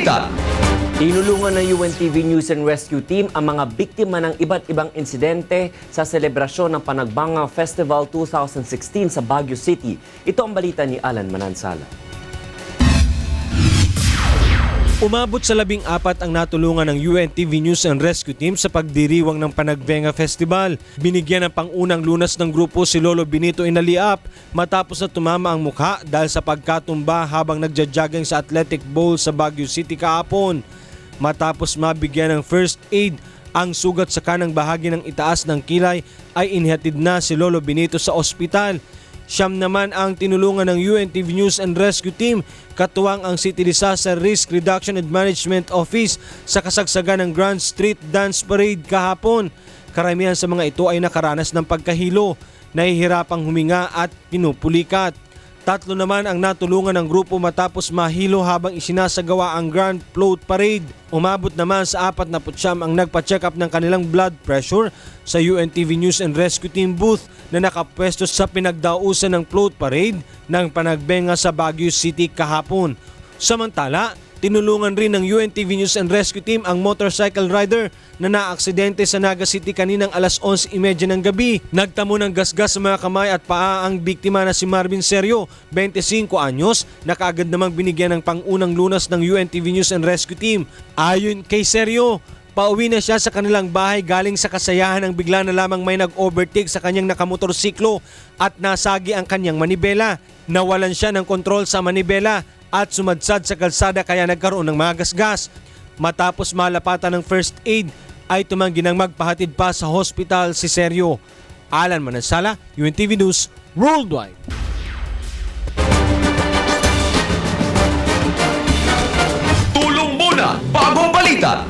balita. Tinulungan ng UNTV News and Rescue Team ang mga biktima ng iba't ibang insidente sa selebrasyon ng Panagbenga Festival 2016 sa Baguio City. Ito ang balita ni Alan Manansala. Umabot sa 14 ang natulungan ng UNTV News and Rescue Team sa pagdiriwang ng Panagbenga Festival. Binigyan ng pangunang lunas ng grupo si Lolo Benito Inaliap matapos na tumama ang mukha dahil sa pagkatumba habang nagja-jogging sa Athletic Bowl sa Baguio City kahapon. Matapos mabigyan ng first aid, ang sugat sa kanang bahagi ng itaas ng kilay ay inihatid na si Lolo Benito sa ospital. Siyam naman ang tinulungan ng UNTV News and Rescue Team, katuwang ang City Disaster Risk Reduction and Management Office sa kasagsagan ng Grand Street Dance Parade kahapon. Karamihan sa mga ito ay nakaranas ng pagkahilo, nahihirapang huminga at pinupulikat. 3 naman ang natulungan ng grupo matapos mahilo habang isinasagawa ang Grand Float Parade. Umabot naman sa 49 ang nagpa-check up ng kanilang blood pressure sa UNTV News and Rescue Team booth na nakapwesto sa pinagdausan ng float parade ng Panagbenga sa Baguio City kahapon. Samantala, tinulungan rin ng UNTV News and Rescue Team ang motorcycle rider na naaksidente sa Naga City kaninang alas 11:30 ng gabi. Nagtamo ng gasgas sa mga kamay at paa ang biktima na si Marvin Serio, 25 anyos, na kaagad namang binigyan ng pangunang lunas ng UNTV News and Rescue Team. Ayon kay Serio, pauwi na siya sa kanilang bahay galing sa kasayahan ng bigla na lamang may nag-overtake sa kanyang nakamotorsiklo at nasagi ang kanyang manibela. Nawalan siya ng kontrol sa manibela at sumadsad sa kalsada kaya nagkaroon ng mga gasgas. Matapos malapatan ng first aid ay tumanggi ng magpahatid pa sa hospital si Serio. Alan Manansala, UNTV News Worldwide. Tulong muna bago balita.